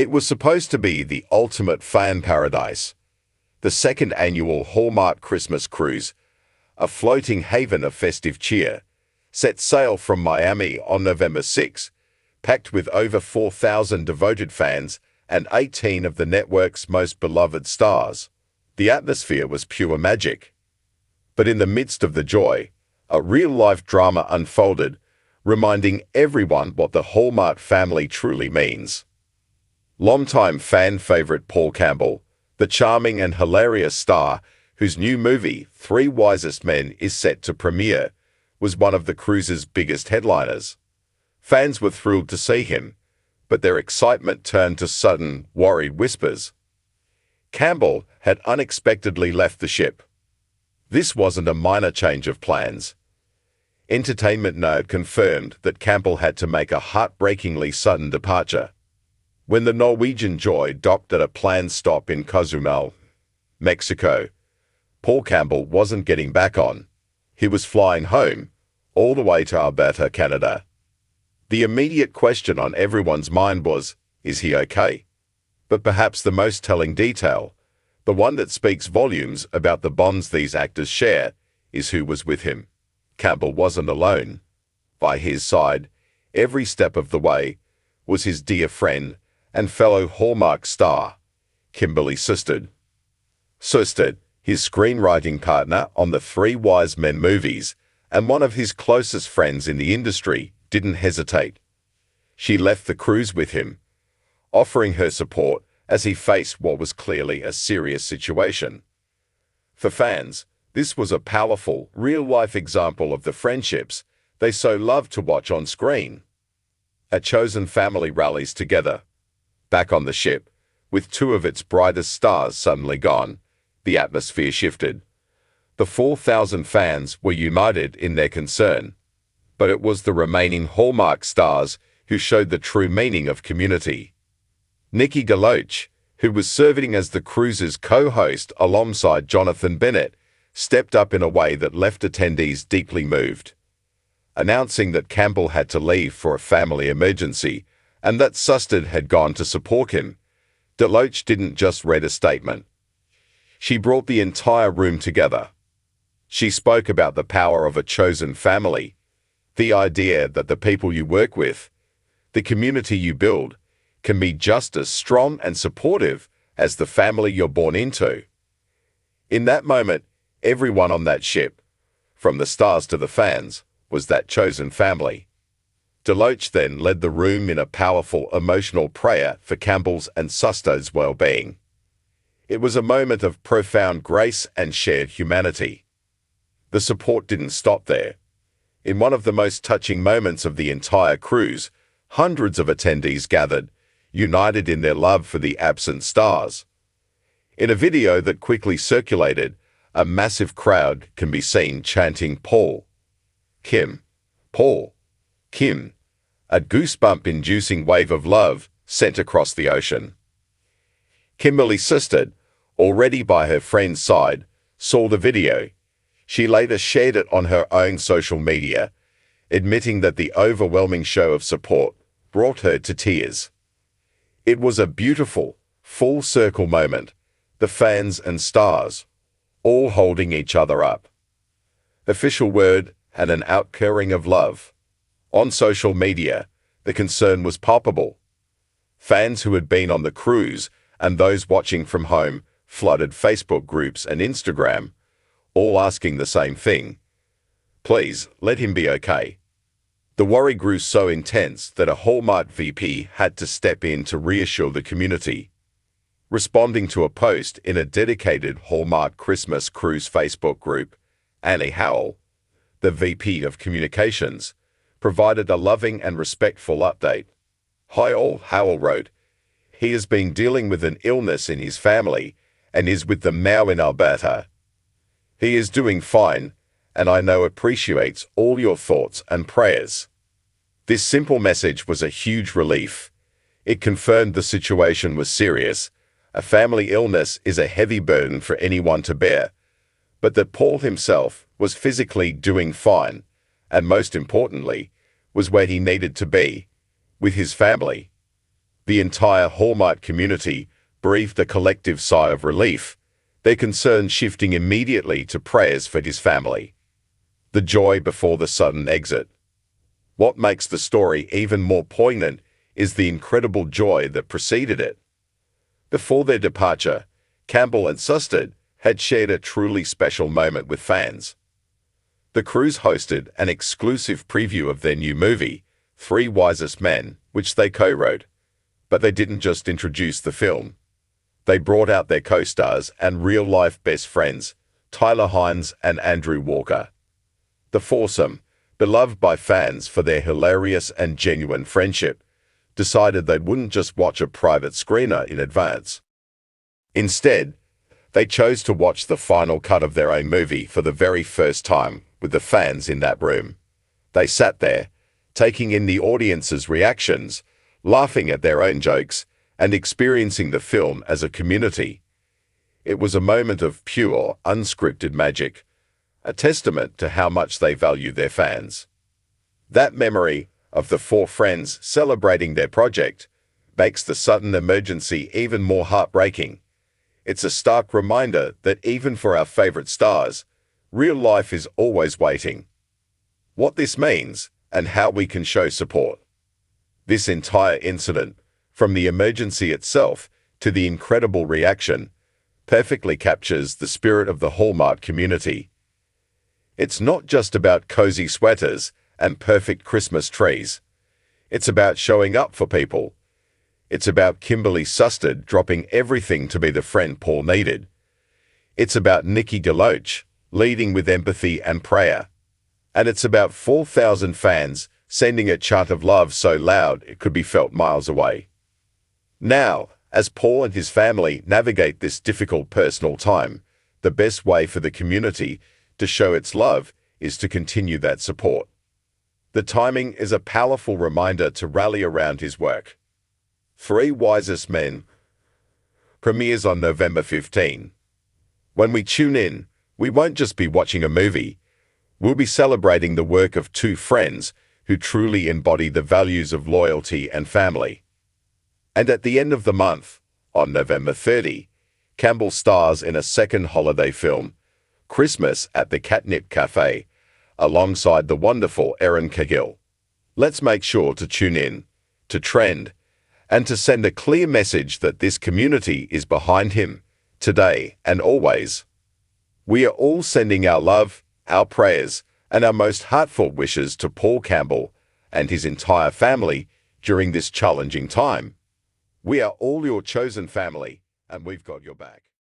It was supposed to be the ultimate fan paradise. The second annual Hallmark Christmas cruise, a floating haven of festive cheer, set sail from Miami on November 6, packed with over 4,000 devoted fans and 18 of the network's most beloved stars. The atmosphere was pure magic. But in the midst of the joy, a real-life drama unfolded, reminding everyone what the Hallmark family truly means. Longtime fan favorite Paul Campbell, the charming and hilarious star whose new movie, Three Wisest Men, is set to premiere, was one of the cruise's biggest headliners. Fans were thrilled to see him, but their excitement turned to sudden, worried whispers. Campbell had unexpectedly left the ship. This wasn't a minor change of plans. Entertainment Nerd confirmed that Campbell had to make a heartbreakingly sudden departure. When the Norwegian Joy docked at a planned stop in Cozumel, Mexico, Paul Campbell wasn't getting back on. He was flying home, all the way to Alberta, Canada. The immediate question on everyone's mind was, is he okay? But perhaps the most telling detail, the one that speaks volumes about the bonds these actors share, is who was with him. Campbell wasn't alone. By his side, every step of the way, was his dear friend and fellow Hallmark star, Kimberly Sustad. Sustad, his screenwriting partner on the Three Wise Men movies, and one of his closest friends in the industry, didn't hesitate. She left the cruise with him, offering her support as he faced what was clearly a serious situation. For fans, this was a powerful, real-life example of the friendships they so love to watch on screen. A chosen family rallies together. Back on the ship, with two of its brightest stars suddenly gone, the atmosphere shifted. The 4,000 fans were united in their concern, but it was the remaining Hallmark stars who showed the true meaning of community. Nikki DeLoach, who was serving as the cruise's co-host alongside Jonathan Bennett, stepped up in a way that left attendees deeply moved. Announcing that Campbell had to leave for a family emergency and that Sustad had gone to support him, DeLoach didn't just read a statement. She brought the entire room together. She spoke about the power of a chosen family, the idea that the people you work with, the community you build, can be just as strong and supportive as the family you're born into. In that moment, everyone on that ship, from the stars to the fans, was that chosen family. DeLoach then led the room in a powerful emotional prayer for Campbell's and Sustad's well-being. It was a moment of profound grace and shared humanity. The support didn't stop there. In one of the most touching moments of the entire cruise, hundreds of attendees gathered, united in their love for the absent stars. In a video that quickly circulated, a massive crowd can be seen chanting Paul, Kim, Paul, Kim, a goosebump-inducing wave of love sent across the ocean. Kimberly Sustad, already by her friend's side, saw the video. She later shared it on her own social media, admitting that the overwhelming show of support brought her to tears. It was a beautiful, full-circle moment, the fans and stars, all holding each other up. Official word had an outpouring of love. On social media, the concern was palpable. Fans who had been on the cruise and those watching from home flooded Facebook groups and Instagram, all asking the same thing. Please, let him be okay. The worry grew so intense that a Hallmark VP had to step in to reassure the community. Responding to a post in a dedicated Hallmark Christmas Cruise Facebook group, Annie Howell, the VP of Communications, provided a loving and respectful update. "Hi all," Howell wrote. "He has been dealing with an illness in his family and is with them now in Alberta. He is doing fine, and I know appreciates all your thoughts and prayers." This simple message was a huge relief. It confirmed the situation was serious. A family illness is a heavy burden for anyone to bear, but that Paul himself was physically doing fine, and most importantly, was where he needed to be, with his family. The entire Hallmark community breathed a collective sigh of relief, their concerns shifting immediately to prayers for his family. The joy before the sudden exit. What makes the story even more poignant is the incredible joy that preceded it. Before their departure, Campbell and Sustard had shared a truly special moment with fans. The cruise hosted an exclusive preview of their new movie, Three Wisest Men, which they co-wrote. But they didn't just introduce the film. They brought out their co-stars and real-life best friends, Tyler Hynes and Andrew Walker. The foursome, beloved by fans for their hilarious and genuine friendship, decided they wouldn't just watch a private screener in advance. Instead, they chose to watch the final cut of their own movie for the very first time with the fans in that room. They sat there, taking in the audience's reactions, laughing at their own jokes, and experiencing the film as a community. It was a moment of pure, unscripted magic, a testament to how much they value their fans. That memory of the four friends celebrating their project makes the sudden emergency even more heartbreaking. It's a stark reminder that even for our favorite stars, real life is always waiting. What this means and how we can show support. This entire incident, from the emergency itself to the incredible reaction, perfectly captures the spirit of the Hallmark community. It's not just about cozy sweaters and perfect Christmas trees. It's about showing up for people. It's about Kimberly Sustard dropping everything to be the friend Paul needed. It's about Nikki DeLoach leading with empathy and prayer. And it's about 4,000 fans sending a chant of love so loud it could be felt miles away. Now, as Paul and his family navigate this difficult personal time, the best way for the community to show its love is to continue that support. The timing is a powerful reminder to rally around his work. Three Wisest Men premieres on November 15. When we tune in, we won't just be watching a movie. We'll be celebrating the work of two friends who truly embody the values of loyalty and family. And at the end of the month, on November 30, Campbell stars in a second holiday film, Christmas at the Catnip Cafe, alongside the wonderful Erin Cagill. Let's make sure to tune in, to trend, and to send a clear message that this community is behind him, today and always. We are all sending our love, our prayers, and our most heartfelt wishes to Paul Campbell and his entire family during this challenging time. We are all your chosen family, and we've got your back.